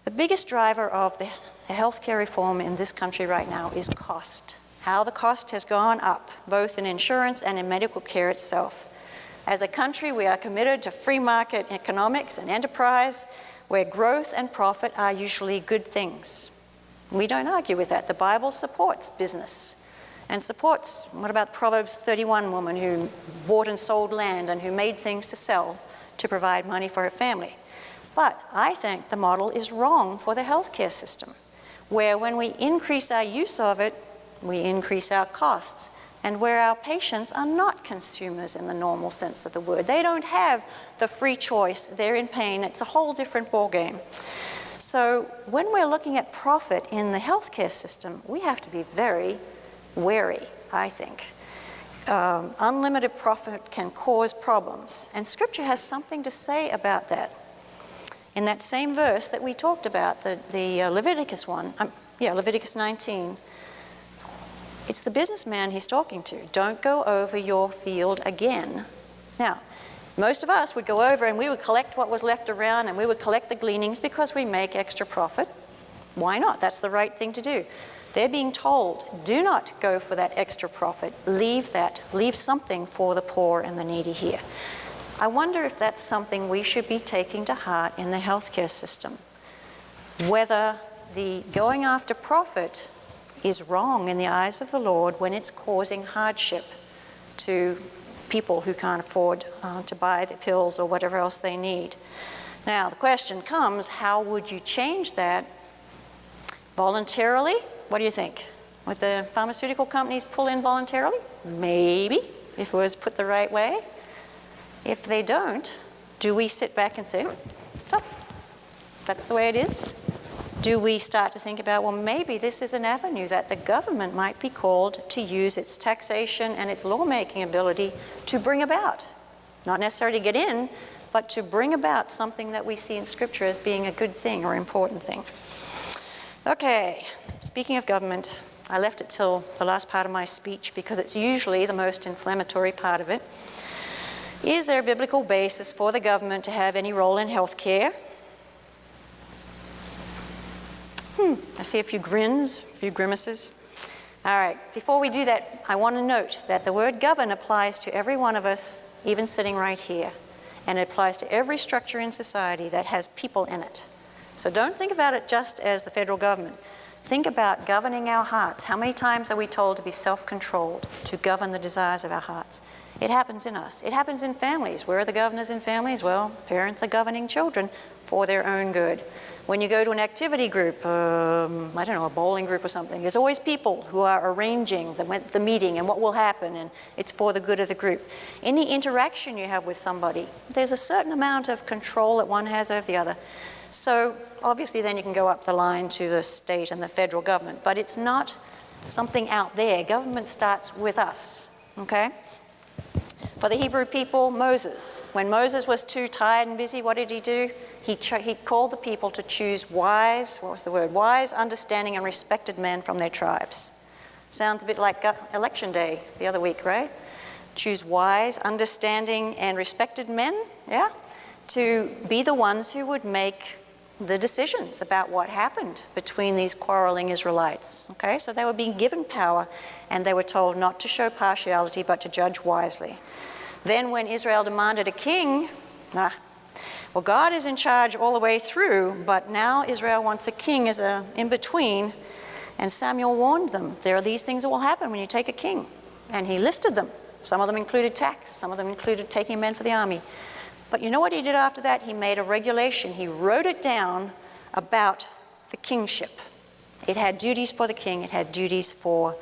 The biggest driver of the healthcare reform in this country right now is cost. How the cost has gone up, both in insurance and in medical care itself. As a country, we are committed to free market economics and enterprise, where growth and profit are usually good things. We don't argue with that. The Bible supports business and supports, what about the Proverbs 31 woman who bought and sold land and who made things to sell to provide money for her family. But I think the model is wrong for the healthcare system, where when we increase our use of it, we increase our costs, and where our patients are not consumers in the normal sense of the word. They don't have the free choice. They're in pain. It's a whole different ballgame. So when we're looking at profit in the healthcare system, we have to be very wary, I think. Unlimited profit can cause problems, and Scripture has something to say about that. In that same verse that we talked about, the Leviticus one, Leviticus 19, it's the businessman he's talking to. Don't go over your field again. Now, most of us would go over and we would collect what was left around and we would collect the gleanings because we make extra profit. Why not? That's the right thing to do. They're being told, do not go for that extra profit. Leave that. Leave something for the poor and the needy here. I wonder if that's something we should be taking to heart in the healthcare system. Whether the going after profit is wrong in the eyes of the Lord when it's causing hardship to people who can't afford to buy the pills or whatever else they need. Now, the question comes, how would you change that? Voluntarily? What do you think? Would the pharmaceutical companies pull in voluntarily? Maybe, if it was put the right way. If they don't, do we sit back and say, tough, that's the way it is? Do we start to think about, well, maybe this is an avenue that the government might be called to use its taxation and its lawmaking ability to bring about? Not necessarily to get in, but to bring about something that we see in Scripture as being a good thing or important thing. Okay, speaking of government, I left it till the last part of my speech because it's usually the most inflammatory part of it. Is there a biblical basis for the government to have any role in health care? I see a few grins, a few grimaces. All right, before we do that, I want to note that the word govern applies to every one of us, even sitting right here. And it applies to every structure in society that has people in it. So don't think about it just as the federal government. Think about governing our hearts. How many times are we told to be self-controlled, to govern the desires of our hearts? It happens in us. It happens in families. Where are the governors in families? Well, parents are governing children for their own good. When you go to an activity group, I don't know, a bowling group or something, there's always people who are arranging the meeting and what will happen, and it's for the good of the group. Any interaction you have with somebody, there's a certain amount of control that one has over the other. So obviously then you can go up the line to the state and the federal government, but it's not something out there. Government starts with us, okay? For the Hebrew people, Moses. When Moses was too tired and busy, what did he do? He called the people to choose wise, what was the word? Wise, understanding, and respected men from their tribes. Sounds a bit like election day the other week, right? Choose wise, understanding, and respected men, yeah? To be the ones who would make the decisions about what happened between these quarreling Israelites, okay? So they were being given power, and they were told not to show partiality, but to judge wisely. Then when Israel demanded a king, well, God is in charge all the way through, but now Israel wants a king as a in-between, and Samuel warned them, there are these things that will happen when you take a king, and he listed them. Some of them included tax, some of them included taking men for the army. But you know what he did after that? He made a regulation. He wrote it down about the kingship. It had duties for the king, it had duties for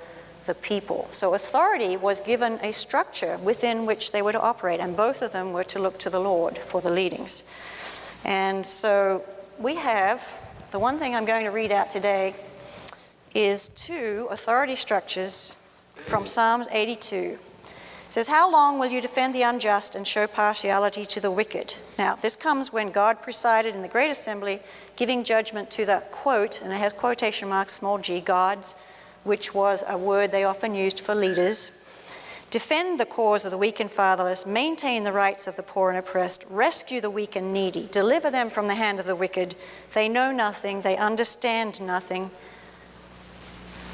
the people. So authority was given a structure within which they were to operate, and both of them were to look to the Lord for the leadings. And so we have, the one thing I'm going to read out today is two authority structures from Psalms 82. It says, how long will you defend the unjust and show partiality to the wicked? Now, this comes when God presided in the great assembly, giving judgment to the, quote, and it has quotation marks, small g, gods, which was a word they often used for leaders, defend the cause of the weak and fatherless, maintain the rights of the poor and oppressed, rescue the weak and needy, deliver them from the hand of the wicked. They know nothing, they understand nothing.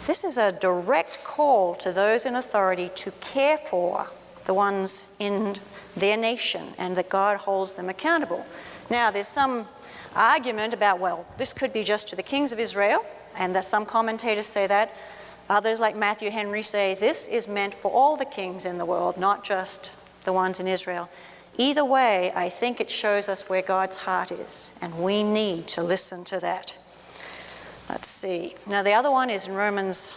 This is a direct call to those in authority to care for the ones in their nation and that God holds them accountable. Now, there's some argument about, well, this could be just to the kings of Israel, and that some commentators say that. Others, like Matthew Henry, say this is meant for all the kings in the world, not just the ones in Israel. Either way, I think it shows us where God's heart is, and we need to listen to that. Let's see. Now, the other one is in Romans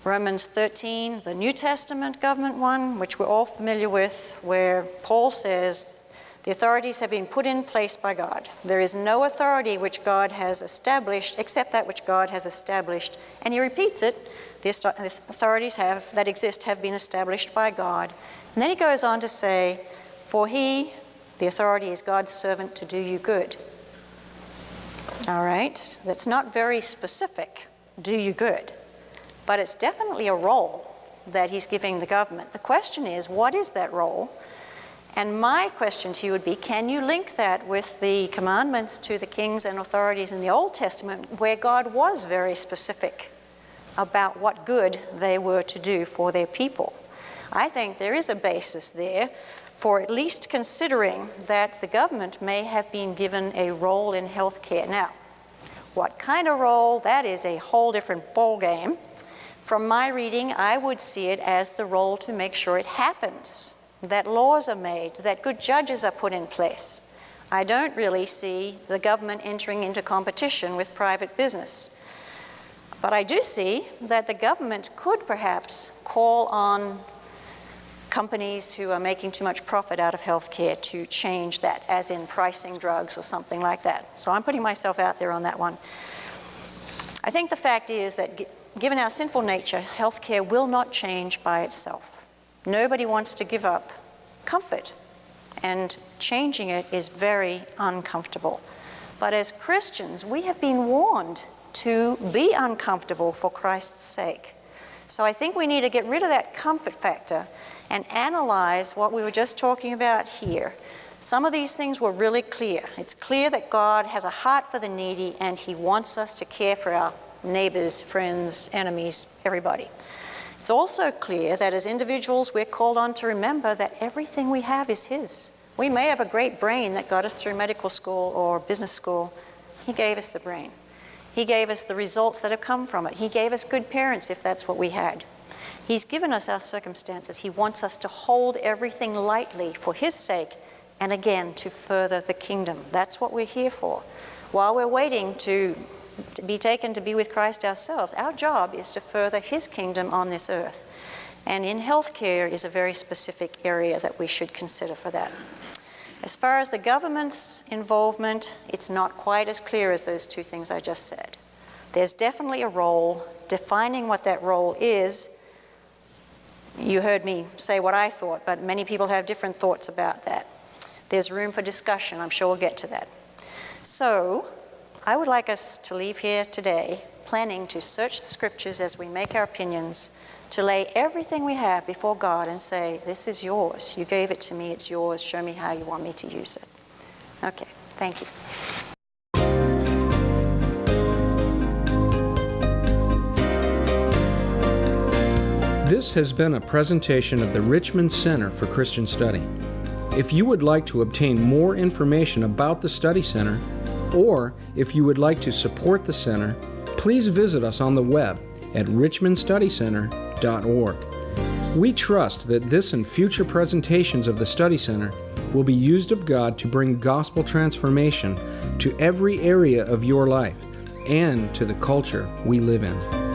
13, the New Testament government one, which we're all familiar with, where Paul says, the authorities have been put in place by God. There is no authority which God has established except that which God has established. And he repeats it. The authorities that exist have been established by God. And then he goes on to say, for he, the authority, is God's servant to do you good. All right, that's not very specific, do you good. But it's definitely a role that he's giving the government. The question is, what is that role? And my question to you would be, can you link that with the commandments to the kings and authorities in the Old Testament, where God was very specific about what good they were to do for their people? I think there is a basis there for at least considering that the government may have been given a role in health care. Now, what kind of role? That is a whole different ballgame. From my reading, I would see it as the role to make sure it happens, that laws are made, that good judges are put in place. I don't really see the government entering into competition with private business. But I do see that the government could perhaps call on companies who are making too much profit out of healthcare to change that, as in pricing drugs or something like that. So I'm putting myself out there on that one. I think the fact is that given our sinful nature, healthcare will not change by itself. Nobody wants to give up comfort, and changing it is very uncomfortable. But as Christians, we have been warned to be uncomfortable for Christ's sake. So I think we need to get rid of that comfort factor and analyze what we were just talking about here. Some of these things were really clear. It's clear that God has a heart for the needy, and he wants us to care for our neighbors, friends, enemies, everybody. It's also clear that as individuals, we're called on to remember that everything we have is his. We may have a great brain that got us through medical school or business school. He gave us the brain. He gave us the results that have come from it. He gave us good parents if that's what we had. He's given us our circumstances. He wants us to hold everything lightly for his sake, and again, to further the kingdom. That's what we're here for. While we're waiting to be taken to be with Christ ourselves, our job is to further his kingdom on this earth. And in healthcare is a very specific area that we should consider for that. As far as the government's involvement, it's not quite as clear as those two things I just said. There's definitely a role. Defining what that role is, you heard me say what I thought, but many people have different thoughts about that. There's room for discussion. I'm sure we'll get to that. So, I would like us to leave here today planning to search the scriptures as we make our opinions, to lay everything we have before God and say, this is yours. You gave it to me, it's yours. Show me how you want me to use it. Okay, thank you. This has been a presentation of the Richmond Center for Christian Study. If you would like to obtain more information about the Study Center, or if you would like to support the center, please visit us on the web at richmondstudycenter.org. We trust that this and future presentations of the Study Center will be used of God to bring gospel transformation to every area of your life and to the culture we live in.